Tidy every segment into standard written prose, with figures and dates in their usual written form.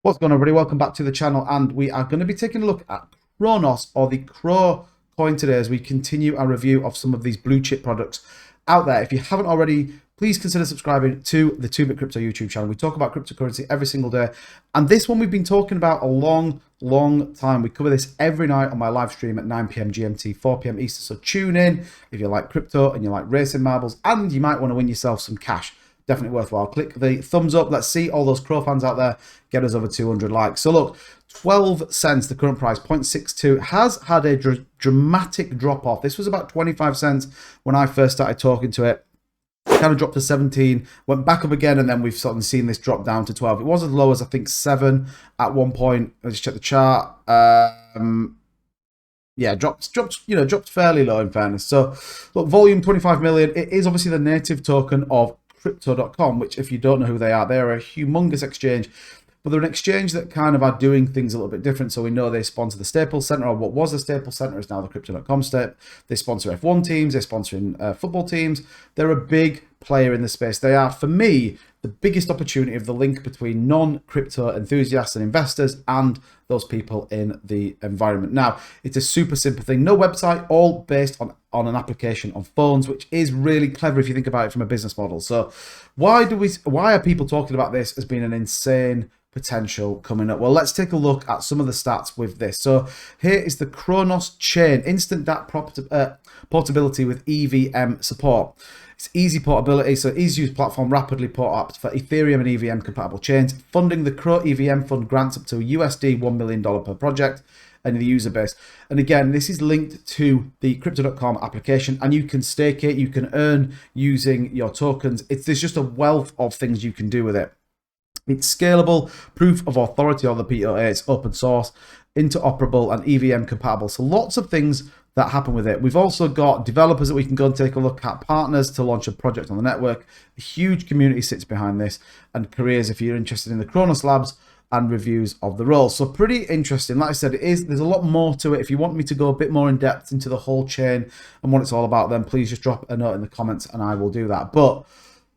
What's going on, everybody? Welcome back to the channel, and we are going to be taking a look at Cronos, or the Cro coin, today as we continue our review of some of these blue chip products out there. If you haven't already, please consider subscribing to the 2-Bit Crypto YouTube channel. We talk about cryptocurrency every single day, and this one we've been talking about a long time. We cover this every night on my live stream at 9 p.m. GMT, 4 p.m. Eastern, so tune in if you like crypto and you like racing marbles, and you might want to win yourself some cash. Definitely worthwhile. Click the thumbs up. Let's see all those Cro fans out there get us over 200 likes. So look, 12 cents, the current price, 0.62, has had a dramatic drop off. This was about 25 cents when I first started talking to it. Kind of dropped to 17, went back up again, and then we've sort of seen this drop down to 12. It was as low as, I think, 7 at one point. Let's check the chart. Yeah, dropped fairly low, in fairness. So look, volume 25 million. It is obviously the native token of Cryptocom, which, if you don't know who they are, they're a humongous exchange, but they're an exchange that kind of are doing things a little bit different. So we know they sponsor the Staples Center, or what was the Staples Center is now the Crypto.com step. They sponsor F1 teams, they're sponsoring football teams. They're a big player in the space. They are, for me, the biggest opportunity of the link between non-crypto enthusiasts and investors and those people in the environment. Now, it's a super simple thing. No website, all based on an application on phones, which is really clever if you think about it from a business model. So why are people talking about this as being an insane potential coming up? Well, let's take a look at some of the stats with this. So here is the Cronos Chain, instant DApp portability with EVM support. It's easy portability, so easy to use platform, rapidly port apps for Ethereum and EVM compatible chains. Funding, the Cro EVM fund grants up to USD $1 million per project and the user base. And again, this is linked to the Crypto.com application, and you can stake it, you can earn using your tokens. There's just a wealth of things you can do with it. It's scalable, proof of authority on the POA, it's open source, interoperable, and EVM compatible. So lots of things that happen with it. We've also got developers that we can go and take a look at, partners to launch a project on the network. A huge community sits behind this, and careers if you're interested in the Cronos Labs, and reviews of the role. So pretty interesting. Like I said, there's a lot more to it. If you want me to go a bit more in depth into the whole chain and what it's all about, then please just drop a note in the comments and I will do that. But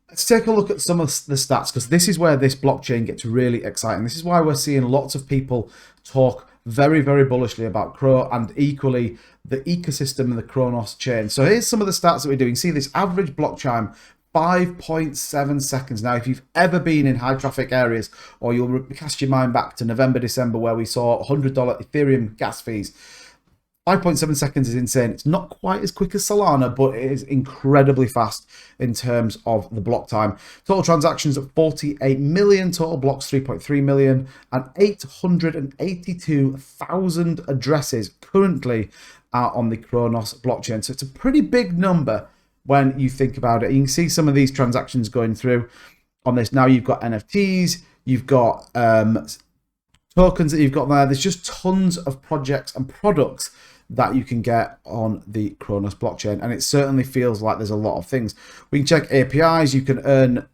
let's take a look at some of the stats, because this is where this blockchain gets really exciting. This is why we're seeing lots of people talk very bullishly about Cro, and equally the ecosystem and the Cronos chain. So here's some of the stats that we're doing. See this average block time, 5.7 seconds. Now, if you've ever been in high traffic areas, or you'll cast your mind back to November, December, where we saw $100 Ethereum gas fees, 5.7 seconds is insane. It's not quite as quick as Solana, but it is incredibly fast in terms of the block time. Total transactions at 48 million, total blocks 3.3 million, and 882,000 addresses currently are on the Cronos blockchain. So it's a pretty big number when you think about it. You can see some of these transactions going through on this. Now you've got NFTs, you've got tokens that you've got there. There's just tons of projects and products that you can get on the Cronos blockchain, and it certainly feels like there's a lot of things. We can check APIs. You can earn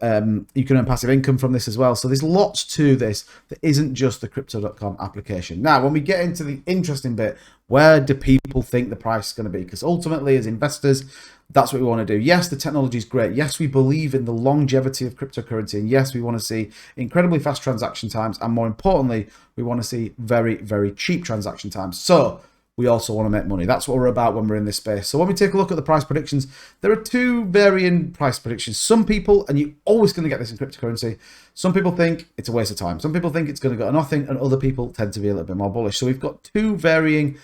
passive income from this as well. So there's lots to this that isn't just the Crypto.com application. Now, when we get into the interesting bit, where do people think the price is going to be? Because ultimately, as investors, that's what we want to do. Yes, the technology is great. Yes, we believe in the longevity of cryptocurrency. And yes, we want to see incredibly fast transaction times. And more importantly, we want to see very cheap transaction times. So we also want to make money. That's what we're about when we're in this space. So when we take a look at the price predictions, there are two varying price predictions. Some people, and you're always going to get this in cryptocurrency, some people think it's a waste of time. Some people think it's going to go to nothing, and other people tend to be a little bit more bullish. So we've got two varying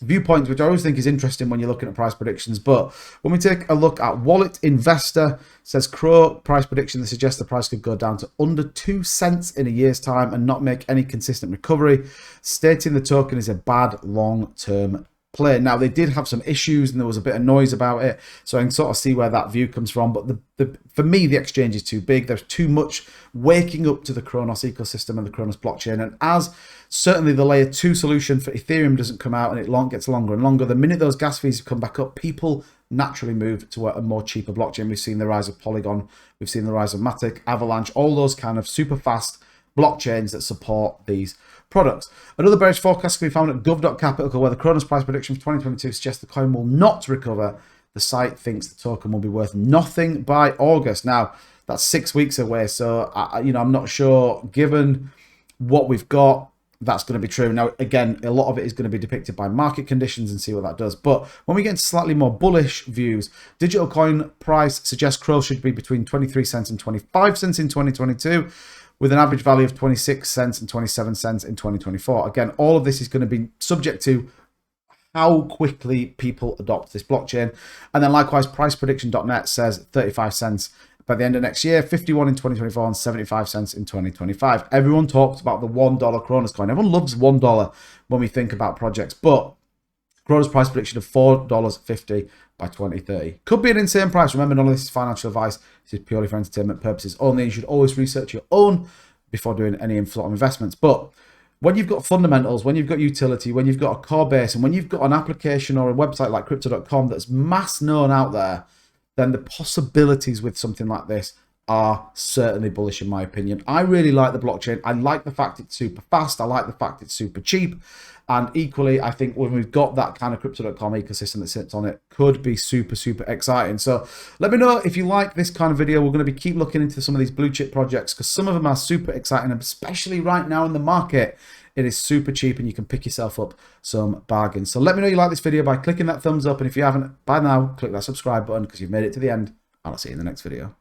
viewpoints, which I always think is interesting when you're looking at price predictions. But when we take a look at Wallet Investor, says Cro price prediction that suggests the price could go down to under 2 cents in a year's time and not make any consistent recovery, stating the token is a bad long-term play. Now, they did have some issues and there was a bit of noise about it, so I can sort of see where that view comes from. But for me, the exchange is too big. There's too much waking up to the Cronos ecosystem and the Cronos blockchain. And as certainly the layer 2 solution for Ethereum doesn't come out and it gets longer and longer, the minute those gas fees come back up, people naturally move to a more cheaper blockchain. We've seen the rise of Polygon, we've seen the rise of Matic, Avalanche, all those kind of super fast blockchains that support these products. Another bearish forecast can be found at gov.capital, where the Cronos price prediction for 2022 suggests the coin will not recover. The site thinks the token will be worth nothing by August. Now, that's 6 weeks away, so I'm not sure, given what we've got, that's going to be true. Now, again, a lot of it is going to be depicted by market conditions and see what that does. But when we get into slightly more bullish views, digital coin price suggests Cro should be between 23 cents and 25 cents in 2022, with an average value of 26 cents and 27 cents in 2024. Again, all of this is going to be subject to how quickly people adopt this blockchain. And then likewise, priceprediction.net says 35 cents by the end of next year, 51 in 2024 and 75 cents in 2025. Everyone talks about the $1 Cronos coin. Everyone loves $1 when we think about projects, but Cronos price prediction of $4.50 by 2030. Could be an insane price. Remember, none of this is financial advice. This is purely for entertainment purposes only. You should always research your own before doing any inflow investments. But when you've got fundamentals, when you've got utility, when you've got a core base, and when you've got an application or a website like Crypto.com that's mass known out there, then the possibilities with something like this are certainly bullish in my opinion. I really like the blockchain. I like the fact it's super fast. I like the fact it's super cheap. And equally, I think when we've got that kind of Crypto.com ecosystem that sits on it, could be super, super exciting. So let me know if you like this kind of video. We're going to keep looking into some of these blue chip projects because some of them are super exciting, especially right now in the market. It is super cheap and you can pick yourself up some bargains. So let me know you like this video by clicking that thumbs up. And if you haven't by now, click that subscribe button because you've made it to the end. And I'll see you in the next video.